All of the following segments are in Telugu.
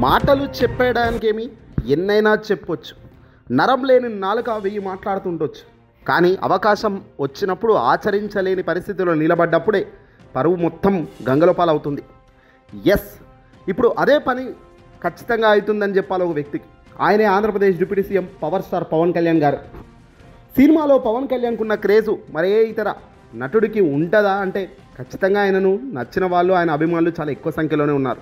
మాటలు చెప్పేయడానికేమి ఎన్నైనా చెప్పొచ్చు. నరం లేని నాలుక వెయ్యి మాట్లాడుతుండొచ్చు. కానీ అవకాశం వచ్చినప్పుడు ఆచరించలేని పరిస్థితిలో నిలబడ్డప్పుడే పరువు మొత్తం గంగలో పాలవుతుంది. ఎస్, ఇప్పుడు అదే పని ఖచ్చితంగా అవుతుందని చెప్పాలి ఒక వ్యక్తికి. ఆయనే Andhra Pradesh deputy CM power star Pawan Kalyan గారు. సినిమాలో పవన్ కళ్యాణ్కున్న క్రేజు మరే ఇతర నటుడికి ఉంటుందా అంటే ఖచ్చితంగా ఆయనను నచ్చిన వాళ్ళు, ఆయన అభిమానులు చాలా ఎక్కువ సంఖ్యలోనే ఉన్నారు.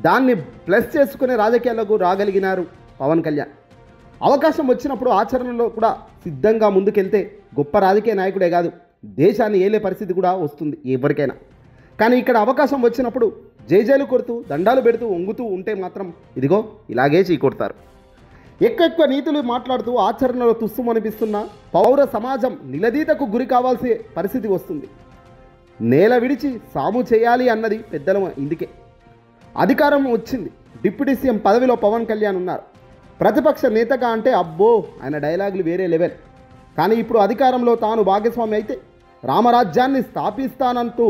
దాన్ని ప్లస్ చేసుకునే రాజకీయాలకు రాగలిగినారు పవన్ కళ్యాణ్. అవకాశం వచ్చినప్పుడు ఆచరణలో కూడా సిద్ధంగా ముందుకెళ్తే గొప్ప రాజకీయ నాయకుడే కాదు, దేశాన్ని ఏలే పరిస్థితి కూడా వస్తుంది ఎవరికైనా. కానీ ఇక్కడ అవకాశం వచ్చినప్పుడు జైజైలు కొడుతూ దండాలు పెడుతూ వంగుతూ ఉంటే మాత్రం ఇదిగో ఇలాగే చీకొడతారు. ఎక్కువ నీతులు మాట్లాడుతూ ఆచరణలో తుస్సుమనిపిస్తున్న పౌర సమాజం నిలదీతకు గురి కావాల్సిన పరిస్థితి వస్తుంది. నేల విడిచి సాము చేయాలి అన్నది పెద్దల ఇందుకే. అధికారం వచ్చింది, డిప్యూటీ సీఎం పదవిలో పవన్ కళ్యాణ్ ఉన్నారు. ప్రతిపక్ష నేతగా అంటే అబ్బో ఆయన డైలాగులు వేరే లెవెల్. కానీ ఇప్పుడు అధికారంలో తాను భాగస్వామి అయితే రామరాజ్యాన్ని స్థాపిస్తానంటూ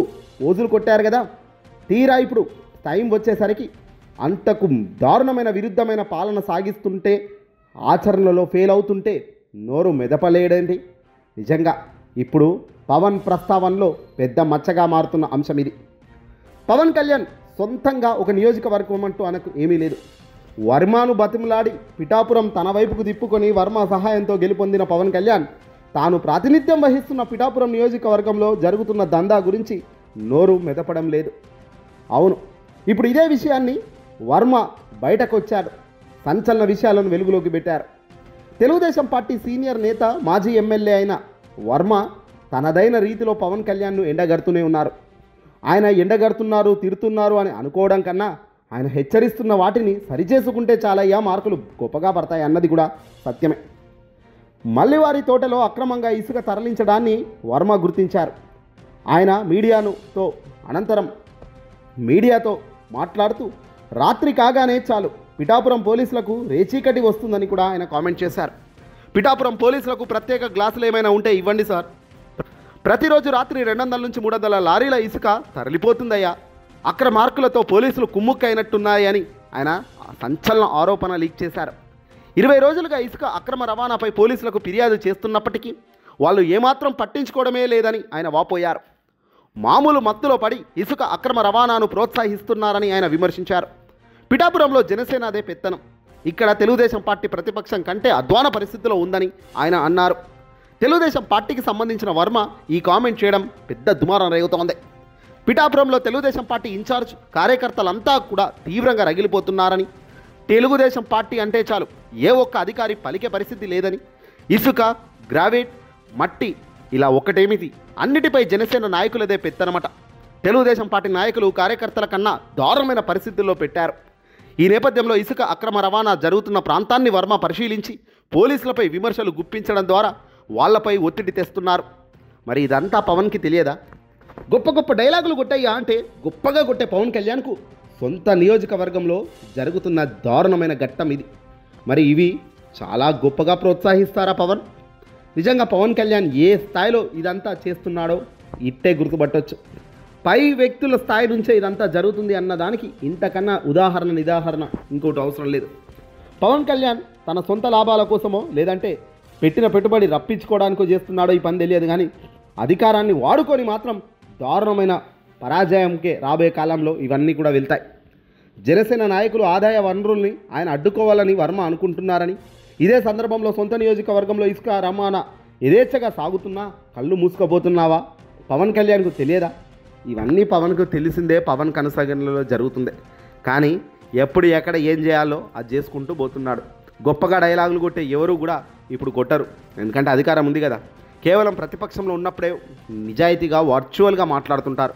ఓజులు కొట్టారు కదా. తీరా ఇప్పుడు టైం వచ్చేసరికి అంతకు దారుణమైన విరుద్ధమైన పాలన సాగిస్తుంటే, ఆచరణలో ఫెయిల్ అవుతుంటే నోరు మెదపలేడేంటి. నిజంగా ఇప్పుడు పవన్ ప్రస్తావనలో పెద్ద మచ్చగా మారుతున్న అంశం ఇది. పవన్ కళ్యాణ్ సొంతంగా ఒక నియోజకవర్గం అంటూ ఆయనకు ఏమీ లేదు. వర్మను బతిమలాడి పిఠాపురం తన వైపుకు తిప్పుకొని వర్మ సహాయంతో గెలుపొందిన పవన్ కళ్యాణ్ తాను ప్రాతినిధ్యం వహిస్తున్న పిఠాపురం నియోజకవర్గంలో జరుగుతున్న దందా గురించి నోరు మెదపడం లేదు. అవును, ఇప్పుడు ఇదే విషయాన్ని వర్మ బయటకు వచ్చాడు. సంచలన విషయాలను వెలుగులోకి పెట్టారు. తెలుగుదేశం పార్టీ సీనియర్ నేత, మాజీ ఎమ్మెల్యే అయిన వర్మ తనదైన రీతిలో పవన్ కళ్యాణ్ను ఎండగడుతూనే ఉన్నారు. ఆయన ఎండగడుతున్నారు, తిడుతున్నారు అని అనుకోవడం కన్నా ఆయన హెచ్చరిస్తున్న వాటిని సరిచేసుకుంటే చాలయ్యా మార్కులు గొప్పగా పడతాయి అన్నది కూడా సత్యమే. మల్లివారి తోటలో అక్రమంగా ఇసుక తరలించడాన్ని వర్మ గుర్తించారు. ఆయన అనంతరం మీడియాతో మాట్లాడుతూ రాత్రి కాగానే చాలు పిఠాపురం పోలీసులకు రేచీకటి వస్తుందని కూడా ఆయన కామెంట్ చేశారు. పిఠాపురం పోలీసులకు ప్రత్యేక గ్లాసులు ఏమైనా ఉంటే ఇవ్వండి సార్. ప్రతిరోజు రాత్రి 200 నుంచి 300 లారీల ఇసుక తరలిపోతుందయ్యా. అక్రమార్కులతో పోలీసులు కుమ్ముక్కైనట్టున్నాయని ఆయన సంచలన ఆరోపణ లీక్ చేశారు. 20 రోజులుగా ఇసుక అక్రమ రవాణాపై పోలీసులకు ఫిర్యాదు చేస్తున్నప్పటికీ వాళ్ళు ఏమాత్రం పట్టించుకోవడమే లేదని ఆయన వాపోయారు. మామూలు మత్తులో పడి ఇసుక అక్రమ రవాణాను ప్రోత్సహిస్తున్నారని ఆయన విమర్శించారు. పిఠాపురంలో జనసేనదే పెత్తనం. ఇక్కడ తెలుగుదేశం పార్టీ ప్రతిపక్షం కంటే అధ్వాన పరిస్థితిలో ఉందని ఆయన అన్నారు. తెలుగుదేశం పార్టీకి సంబంధించిన వర్మ ఈ కామెంట్ చేయడం పెద్ద దుమారం రేగుతోంది. పిఠాపురంలో తెలుగుదేశం పార్టీ ఇన్ఛార్జ్ కార్యకర్తలంతా కూడా తీవ్రంగా రగిలిపోతున్నారని, తెలుగుదేశం పార్టీ అంటే చాలు ఏ ఒక్క అధికారి పలికే పరిస్థితి లేదని, ఇసుక, గ్రావైట్, మట్టి ఇలా ఒక్కటేమిటి అన్నిటిపై జనసేన నాయకులదే పెత్తనమట. తెలుగుదేశం పార్టీ నాయకులు కార్యకర్తల కన్నా దారుణమైన పరిస్థితుల్లో పెట్టారు. ఈ నేపథ్యంలో ఇసుక అక్రమ రవాణా జరుగుతున్న ప్రాంతాన్ని వర్మ పరిశీలించి పోలీసులపై విమర్శలు గుప్పించడం ద్వారా వాళ్లపై ఒత్తిడి తెస్తున్నారు. మరి ఇదంతా పవన్కి తెలియదా? గొప్ప గొప్ప డైలాగులు కొట్టయ్యా అంటే గొప్పగా కొట్టే పవన్ కళ్యాణ్కు సొంత నియోజకవర్గంలో జరుగుతున్న దారుణమైన ఘట్టం ఇది. మరి ఇవి చాలా గొప్పగా ప్రోత్సహిస్తారా పవన్? నిజంగా పవన్ కళ్యాణ్ ఏ స్థాయిలో ఇదంతా చేస్తున్నాడో ఇట్టే గుర్తుపట్టవచ్చు. పై వ్యక్తుల స్థాయి నుంచే ఇదంతా జరుగుతుంది అన్నదానికి ఇంతకన్నా నిదాహరణ ఇంకోటి అవసరం లేదు. పవన్ కళ్యాణ్ తన సొంత లాభాల కోసమో లేదంటే పెట్టిన పెట్టుబడి రప్పించుకోవడానికో చేస్తున్నాడో ఈ పని తెలియదు. కానీ అధికారాన్ని వాడుకొని మాత్రం దారుణమైన పరాజయంకే రాబోయే కాలంలో ఇవన్నీ కూడా వెళ్తాయి. జనసేన నాయకులు ఆదాయ వనరుల్ని ఆయన అడ్డుకోవాలని వర్మ అనుకుంటున్నారని, ఇదే సందర్భంలో సొంత నియోజకవర్గంలో ఇసుక రవాణా యథేచ్ఛగా సాగుతున్నా కళ్ళు మూసుకుపోతున్నావా పవన్ కళ్యాణ్కు తెలియదా? ఇవన్నీ పవన్కు తెలిసిందే, పవన్ కనసాగనలో జరుగుతుంది. కానీ ఎప్పుడు ఎక్కడ ఏం చేయాలో అది చేసుకుంటూ పోతున్నాడు. గొప్పగా డైలాగులు కొట్టే ఎవరు కూడా ఇప్పుడు కొట్టరు, ఎందుకంటే అధికారం ఉంది కదా. కేవలం ప్రతిపక్షంలో ఉన్నప్పుడే నిజాయితీగా వర్చువల్గా మాట్లాడుతుంటారు.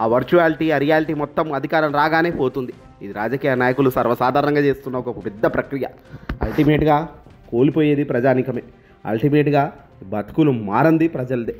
ఆ వర్చువాలిటీ, ఆ రియాలిటీ మొత్తం అధికారం రాగానే పోతుంది. ఇది రాజకీయ నాయకులు సర్వసాధారణంగా చేస్తున్న ఒక పెద్ద ప్రక్రియ. అల్టిమేట్గా కోల్పోయేది ప్రజానికమే. అల్టిమేట్గా బతుకులు మారంది ప్రజలదే.